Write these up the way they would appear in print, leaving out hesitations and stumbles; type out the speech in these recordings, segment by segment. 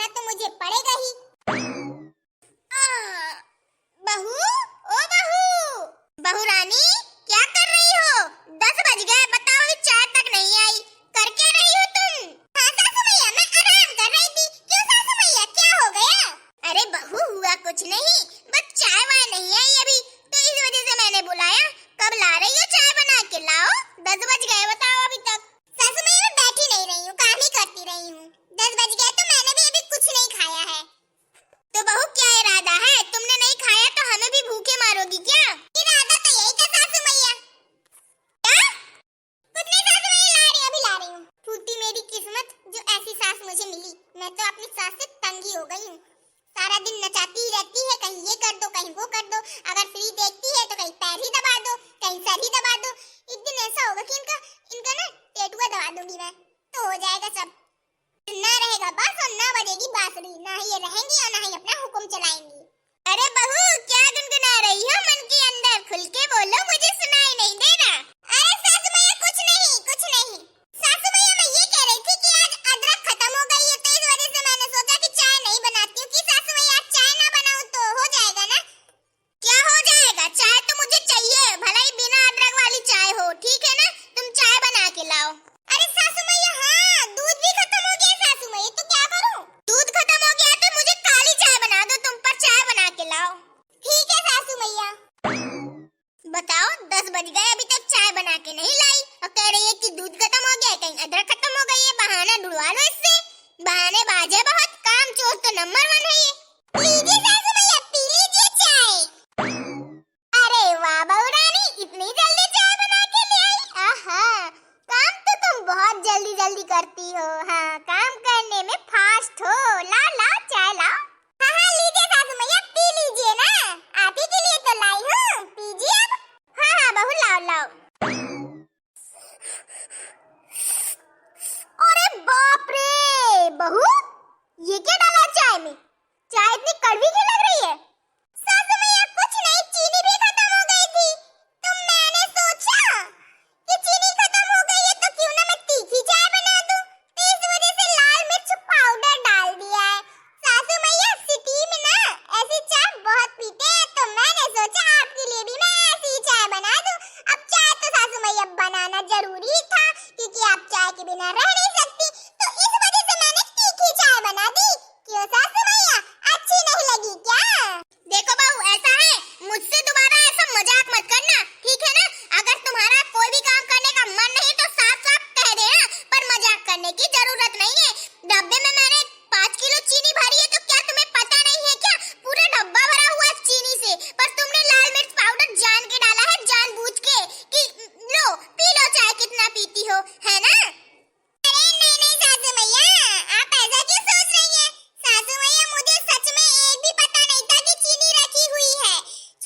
करना तो मुझे पड़ेगा ही। बहू, ओ बहू, बहू रानी, क्या कर रही हो? 10 बज गए, बताओ अभी चाय तक नहीं आई। कर क्या रही हो तुम? हाँ सासू मैया, मैं आराम कर रही थी। क्यों सासू मैया, क्या हो गया? अरे बहू, हुआ कुछ नहीं, बस चाय वाय नहीं आई अभी, तो इस वजह से मैंने बुलाया। कब ला रही हो चाय बना के? लाओ, 10 बज गए, बताओ अभी तक। सासू मैया, मैं बैठी नहीं रही हूँ, काम ही करती रही हूँ। 10 बज गए तो मैंने भी अभी कुछ नहीं खाया है। तो बहू, क्या इरादा है? तुमने नहीं खाया तो हमें भी भूखे मारोगी क्या? इरादा तो यही था सासू मैया। क्या? कुछ नहीं सासू मैया, ला रही हूँ, अभी ला रही हूँ। फूटी मेरी किस्मत जो ऐसी सास मुझे मिली। मैं तो अपनी सास से तंग ही हो गई हूँ। सारा दिन नचाती ही रहती है, कहीं ये कर दो, कहीं वो कर दो। अगर फ्री देखती है तो कहीं पैर ही दबा दो, कहीं सर ही दबा दो। एक दिन ऐसा होगा कि इनका ना टेटुआ दबा दूंगी मैं, तो हो जाएगा सब। ना रहेगा बांस और ना बजेगी बांसुरी, ना ही ये रहेंगी और ना ही अपना हुक्म चलाएंगी। अरे बहू, क्या गुनगुना रही हो मन के अंदर? खुल के बोलो, मुझे सुनाई नहीं दे रहा। अरे सासू मैया, कुछ नहीं, कुछ नहीं। सासू मैया, मैं ये कह रही थी कि आज अदरक खत्म हो गई है, तो इस वजह से मैंने सोचा कि चाय नहीं बनाती हूँ। कि सासू मैया, आज चाय ना बनाऊं तो हो जाएगा ना? क्या हो जाएगा? चाय तो मुझे चाहिए, भला ही बिना अदरक वाली चाय हो, ठीक है ना? तुम चाय बना के लाओ। अरे सासू मैया, हाँ, दूध भी खत्म हो गया सासू मैया, तो क्या करूं? दूध खत्म हो गया तो मुझे काली चाय बना दो, तुम पर चाय बना के लाओ। ठीक है सासू मैया। बताओ, 10 बज गए, अभी तक चाय बना के नहीं लाई और कह रही है कि दूध खत्म हो गया है, कहीं अदरक खत्म हो गई है। बहाना ढूंढवा लो इससे। बहाने बाजे बहुत, काम चोर तो नंबर 1 है ये। लीजिए सासू मैया, पी लीजिए चाय। अरे वाह बहू रानी, इतनी जल्दी चाय बना के ले आई। आहा, काम तो तुम बहुत जल्दी जल्दी करती हो। हाँ, काम करने में फास्ट हो। लाओ लाओ चाय लाओ। हाँ हाँ, लीजिए सासू मैया, पी लीजिए ना, आप ही के लिए तो लाई हूँ, पीजिए अब। हाँ हाँ बहू, लाओ लाओ। अरे बाप रे बहू, ये क्या डाला चाय में? चाय इतनी कड़वी क्यों लग रही है? सासू मैया, कुछ नहीं, चीनी भी खत्म हो गई थी, तो मैंने सोचा कि चीनी खत्म हो गई है तो क्यों ना मैं तीखी चाय बना दूं, तो इस वजह से लाल मिर्च पाउडर डाल दिया है। सासू मैया, सिटी में ना ऐसी चाय बहुत पीते हैं, तो मैंने सोचा आपके लिए भी मैं ऐसी चाय बना दूं। अब चाय तो सासू मैया बनाना जरूरी था, क्योंकि आप चाय के बिना रह नहीं सकती, तो इस वजह से मैंने तीखी चाय बना दी। क्यों सासू मैया, अच्छी नहीं लगी क्या? देखो बहू, ऐसा है, मुझसे दोबारा ऐसा मजाक मत करना, ठीक है ना? अगर तुम्हारा कोई भी काम करने का मन नहीं तो साफ साफ कह देना, पर मजाक करने की जरूरत नहीं है। डब्बे में मैंने 5 किलो चीनी भरी है, तो क्या तुम्हें पता नहीं है क्या? पूरा डब्बा भरा हुआ है चीनी से, पर तुमने लाल मिर्च पाउडर जान के डाला है, जानबूझ के, कि लो पी लो चाय, कितना पीती हो, है ना? अरे नहीं नहीं सासू मैया, आप ऐसा क्यों सोच रही हैं? सासू मैया, मुझे सच में एक भी पता नहीं था कि चीनी रखी हुई है।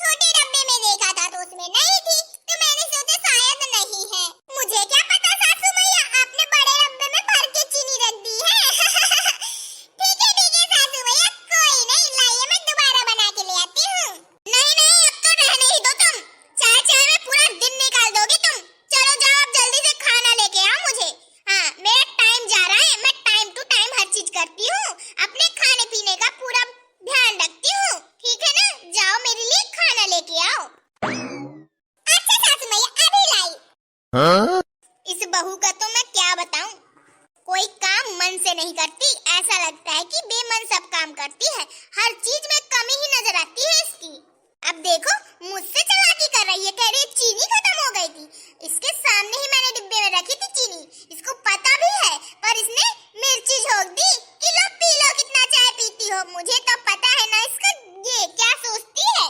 छोटे डब्बे में देखा था तो उसमें नहीं थी, तो मैंने सोचा शायद नहीं है। मुझे क्या पता सासू मैया, आपने बड़े डब्बे में भर के चीनी रख दी है। ठीक है सासू मैया, कोई नहीं, लाइए मैं दोबारा बना के ले आती हूँ। नहीं नहीं, अब तो रहने ही दो तुम, चाय चाय में पूरा दिन निकाल दोगे तुम। चलो जाओ, अब जल्दी से खाना लेके आओ मुझे। हाँ, मेरा टाइम जा रहा है, मैं टाइम टू टाइम हर चीज करती हूँ, अपने खाने पीने का पूरा ध्यान रखती हूँ, ठीक है ना? जाओ, मेरे लिए खाना लेके आओ। अच्छा सासू मैया, अभी लाई। हाँ? इस बहू का तो मैं क्या बताऊं, कोई काम मन से नहीं करती, ऐसा लगता है कि बेमन सब काम करती है, हर चीज में कमी ही नजर आती है इसकी। अब देखो, मुझसे चालाकी कर रही है, कह रही है चीनी खत्म हो गई थी, इसके सामने ही मैंने डिब्बे में रखी थी चीनी, इसको पता भी है, पर इसने मिर्ची झोंक दी कि लो पी लो, कितना चाय पीती हो। मुझे तो पता है ना इसका ये क्या सोचती है।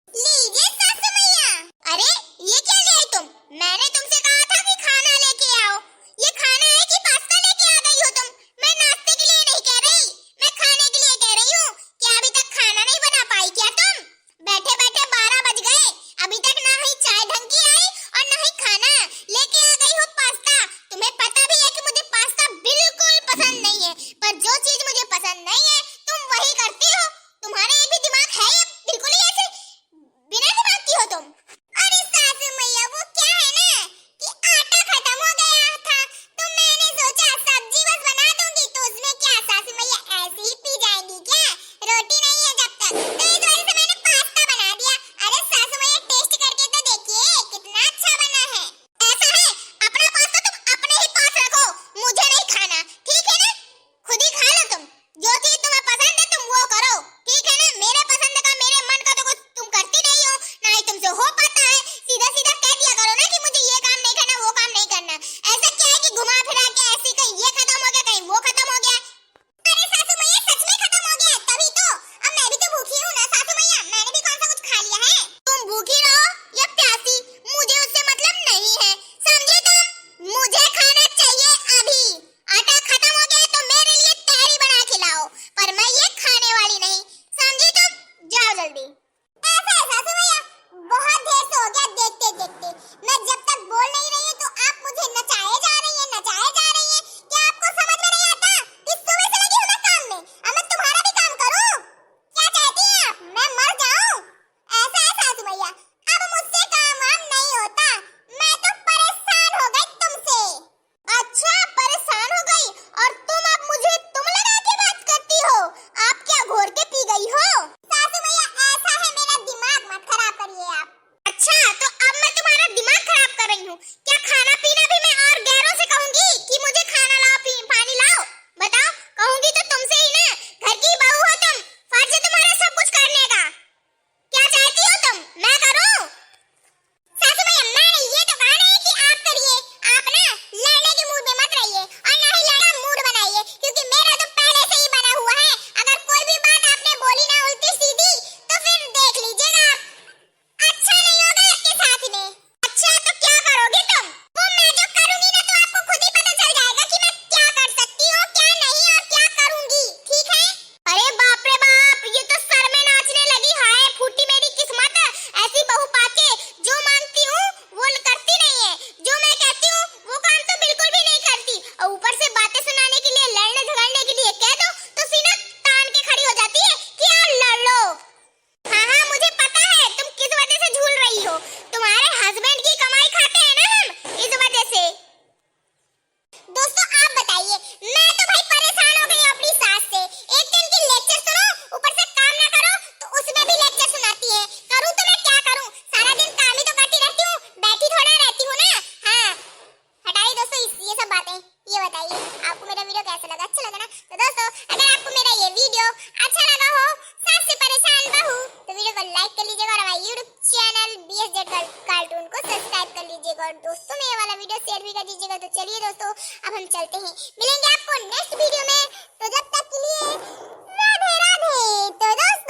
लीजिए सासू मैया। अरे ये क्या ले आई तुम? मैंने तुमसे कहा था कि खाना लेके आओ। ये खाना है कि पास्ता लेके आ गई हो तुम? मैं नाश्ते के लिए नहीं कह रही, मैं खाने के लिए कह रही हूँ। क्या अभी तक खाना नहीं बना पाई क्या तुम? बैठे बैठे 12 बज गए, अभी तक ना ही चाय ढंग की आई और ना ही खाना लेके आ गई हो पास्ता। तुम्हें पता भी है कि मुझे पास्ता बिल्कुल पसंद नहीं है। बताइए, मैं तो भाई परेशान हो गई हूँ अपनी सास से। एक दिन की लेक्चर सुनो, ऊपर से काम ना करो तो उसमें भी लेक्चर सुनाती है। करूँ तो मैं क्या करूँ, सारा दिन काम ही तो करती रहती हूँ, बैठी थोड़ा रहती हूँ ना। हाँ, हटाइए दोस्तों ये सब बातें। ये बताइए आपको मेरा वीडियो कैसा लगा? अच्छा लगा ना? तो दोस्तों अगर आपको मेरा ये वीडियो अच्छा लगा हो, सास से परेशान बहू, तो वीडियो को लाइक कर लीजिएगा और हमारे YouTube चैनल BSZ कार्टून को सब्सक्राइब कर लीजिएगा और दोस्तों में ये वाला वीडियो शेयर भी कर दीजिएगा। तो चलिए दोस्तों अब हम चलते हैं, मिलेंगे आपको नेक्स्ट वीडियो में। तो जब तक के लिए राधे राधे। तो दोस्तों